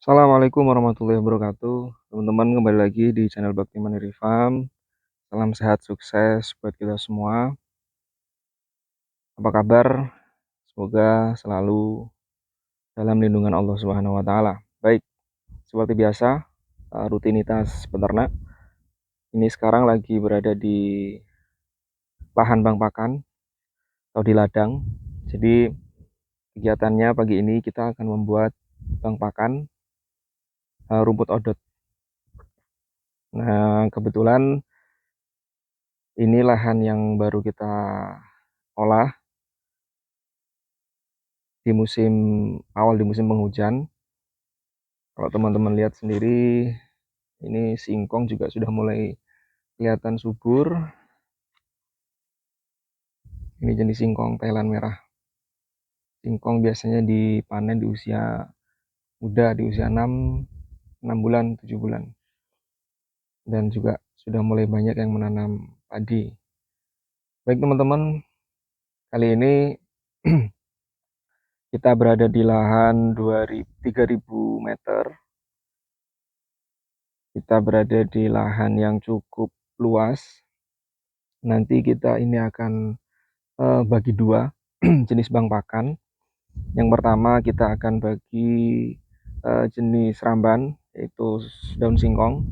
Assalamualaikum warahmatullahi wabarakatuh. Teman-teman kembali lagi di channel Bakti Mandiri Farm. Salam sehat sukses buat kita semua. Apa kabar? Semoga selalu dalam lindungan Allah Subhanahu wa taala. Baik, seperti biasa, rutinitas peternak. Ini sekarang lagi berada di lahan bang pakan atau di ladang. Jadi kegiatannya pagi ini kita akan membuat bang pakan rumput odot. Nah, kebetulan ini lahan yang baru kita olah di musim penghujan. Kalau teman-teman lihat sendiri, ini singkong juga sudah mulai kelihatan subur. Ini jenis singkong Thailand merah. Singkong biasanya dipanen di usia muda, di usia 6 bulan, 7 bulan. Dan juga sudah mulai banyak yang menanam padi. Baik teman-teman, kali ini kita berada di lahan 3000 meter. Kita berada di lahan yang cukup luas. Nanti kita ini akan bagi dua jenis bang pakan. Yang pertama kita akan bagi jenis ramban, yaitu daun singkong.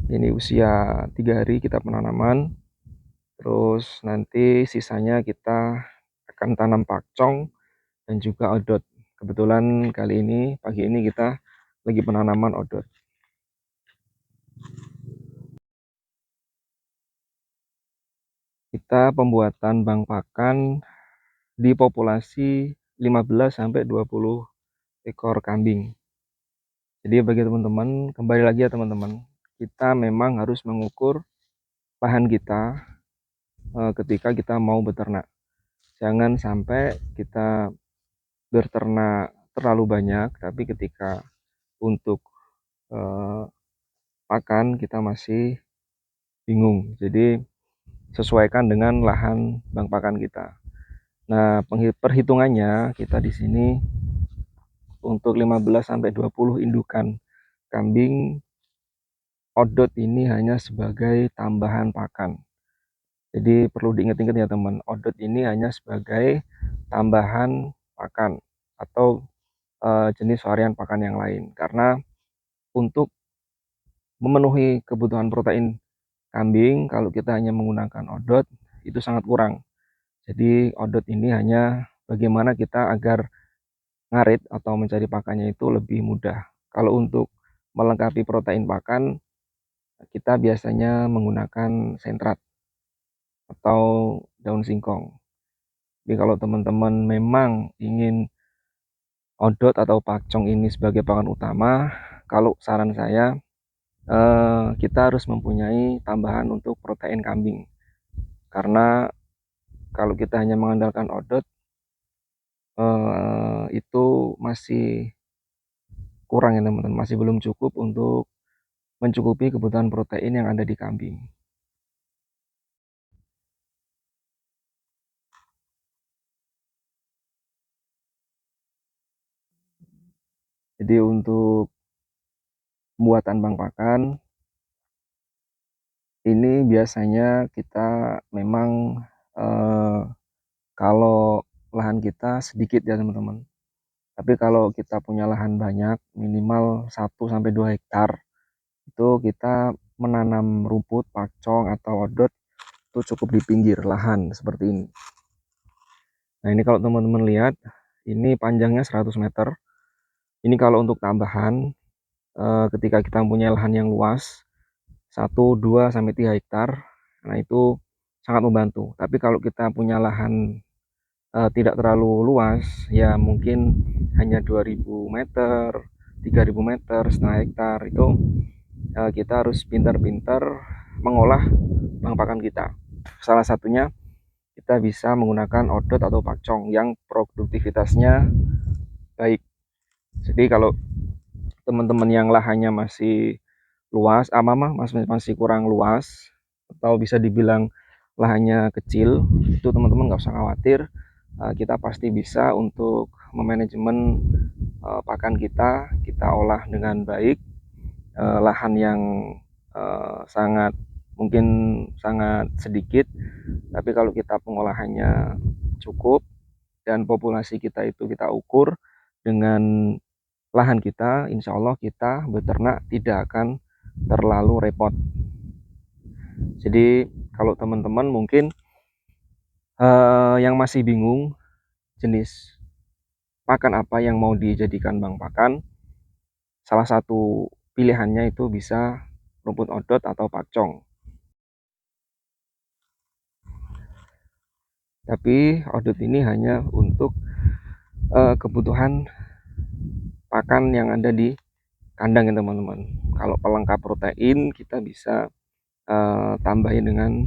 Ini usia 3 hari kita penanaman. Terus nanti sisanya kita akan tanam pakcong dan juga odot. Kebetulan kali ini, pagi ini kita lagi penanaman odot. Kita pembuatan bang pakan di populasi 15-20 ekor kambing. Jadi bagi teman-teman, kembali lagi ya teman-teman, kita memang harus mengukur lahan kita ketika kita mau beternak. Jangan sampai kita berternak terlalu banyak, tapi ketika untuk pakan kita masih bingung. Jadi sesuaikan dengan lahan bang pakan kita. Nah, perhitungannya kita di sini untuk 15-20 indukan kambing odot ini hanya sebagai tambahan pakan. Jadi perlu diingat-ingat ya teman, odot ini hanya sebagai tambahan pakan atau jenis varian pakan yang lain. Karena untuk memenuhi kebutuhan protein kambing, kalau kita hanya menggunakan odot, itu sangat kurang. Jadi odot ini hanya bagaimana kita agar ngarit atau mencari pakannya itu lebih mudah. Kalau untuk melengkapi protein pakan, kita biasanya menggunakan sentrat atau daun singkong. Jadi kalau teman-teman memang ingin odot atau pakcong ini sebagai pakan utama, kalau saran saya kita harus mempunyai tambahan untuk protein kambing. Karena kalau kita hanya mengandalkan odot, itu masih kurang ya teman-teman, masih belum cukup untuk mencukupi kebutuhan protein yang ada di kambing. Jadi untuk pembuatan bang pakan ini biasanya kita memang kalau lahan kita sedikit ya teman-teman. Tapi kalau kita punya lahan banyak, minimal 1-2 hektar, itu kita menanam rumput, pakcong atau odot itu cukup di pinggir lahan seperti ini. Nah, ini kalau teman-teman lihat, ini panjangnya 100 meter. Ini kalau untuk tambahan, ketika kita punya lahan yang luas, 1-2-3 hektar, nah itu sangat membantu. Tapi kalau kita punya lahan tidak terlalu luas, ya mungkin hanya 2000 meter, 3000 meter, setengah hektar, itu kita harus pintar-pintar mengolah bang pakan kita. Salah satunya kita bisa menggunakan odot atau pakcong yang produktivitasnya baik. Jadi kalau teman-teman yang lahannya masih luas, masih kurang luas, atau bisa dibilang lahannya kecil, itu teman-teman nggak usah khawatir, kita pasti bisa untuk memanajemen pakan kita olah dengan baik. Lahan yang sangat mungkin sangat sedikit, tapi kalau kita pengolahannya cukup dan populasi kita itu kita ukur dengan lahan kita, insya Allah kita beternak tidak akan terlalu repot. Jadi kalau teman-teman mungkin yang masih bingung jenis pakan apa yang mau dijadikan bank pakan, salah satu pilihannya itu bisa rumput odot atau pakcong. Tapi odot ini hanya untuk kebutuhan pakan yang ada di kandang ya teman-teman. Kalau pelengkap protein kita bisa tambahin dengan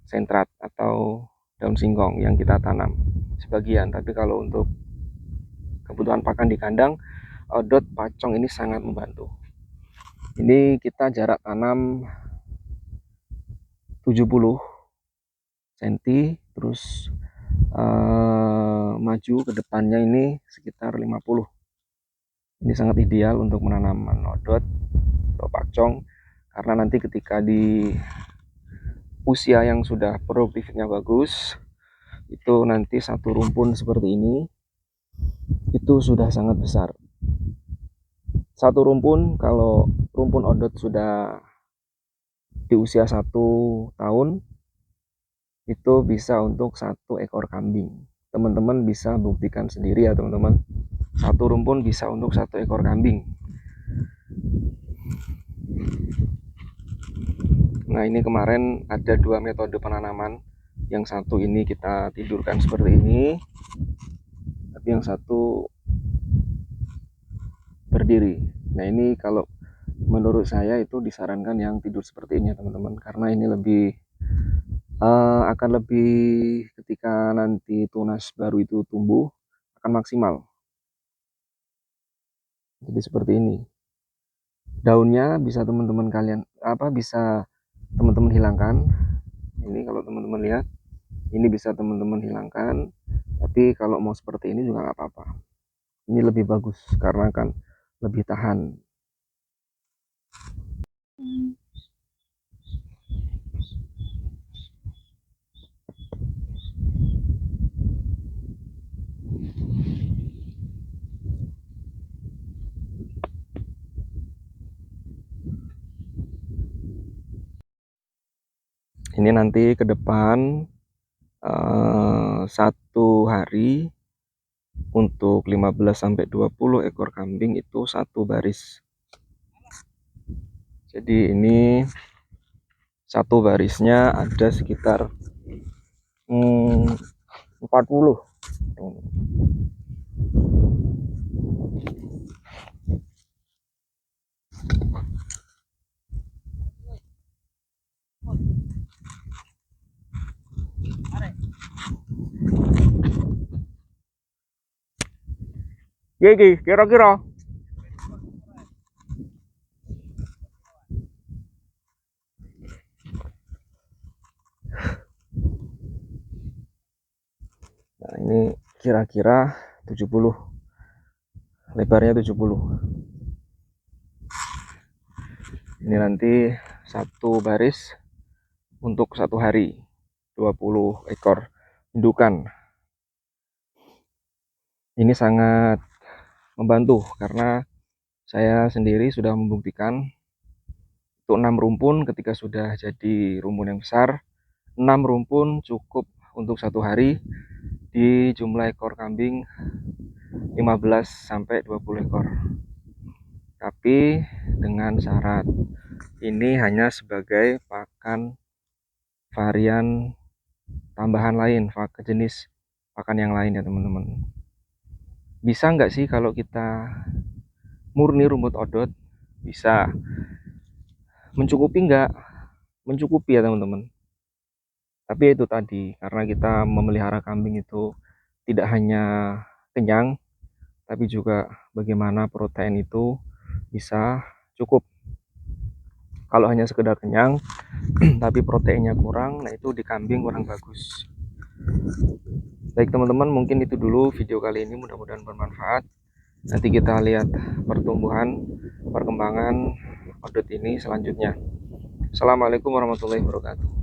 sentrat atau daun singkong yang kita tanam sebagian. Tapi kalau untuk kebutuhan pakan di kandang, odot pakcong ini sangat membantu. Ini kita jarak tanam 70 cm, terus maju ke depannya ini sekitar 50. Ini sangat ideal untuk menanam odot atau pakcong, karena nanti ketika di usia yang sudah produktifnya bagus, itu nanti satu rumpun seperti ini itu sudah sangat besar. Satu rumpun, kalau rumpun odot sudah di usia 1 tahun, itu bisa untuk 1 ekor kambing. Teman-teman bisa buktikan sendiri ya teman-teman. Satu rumpun bisa untuk 1 ekor kambing. Nah, ini kemarin ada 2 metode penanaman. Yang satu ini kita tidurkan seperti ini, tapi yang satu berdiri. Nah, ini kalau menurut saya itu disarankan yang tidur seperti ini ya teman-teman, karena ini lebih akan lebih, ketika nanti tunas baru itu tumbuh akan maksimal. Jadi seperti ini. Daunnya bisa teman-teman bisa teman-teman hilangkan. Ini kalau teman-teman lihat, ini bisa teman-teman hilangkan. Tapi kalau mau seperti ini juga nggak apa-apa. Ini lebih bagus karena kan lebih tahan. Ini nanti ke depan 1 hari untuk 15-20 ekor kambing itu 1 baris. Jadi ini 1 barisnya ada sekitar 40. Gigi, kira-kira. Nah, ini kira-kira 70. Lebarnya 70. Ini nanti 1 baris untuk 1 hari, 20 ekor indukan. Ini sangat membantu karena saya sendiri sudah membuktikan untuk 6 rumpun ketika sudah jadi rumpun yang besar, 6 rumpun cukup untuk 1 hari. Di jumlah ekor kambing 15-20 ekor. Tapi dengan syarat, ini hanya sebagai pakan varian tambahan lain, jenis pakan yang lain ya teman-teman. Bisa nggak sih kalau kita murni rumput odot? Bisa. Mencukupi nggak? Mencukupi ya teman-teman. Tapi itu tadi, karena kita memelihara kambing itu tidak hanya kenyang, tapi juga bagaimana protein itu bisa cukup. Kalau hanya sekedar kenyang tapi proteinnya kurang, nah itu di kambing kurang bagus. Baik teman-teman, mungkin itu dulu video kali ini, mudah-mudahan bermanfaat. Nanti kita lihat perkembangan outlet ini selanjutnya. Assalamualaikum warahmatullahi wabarakatuh.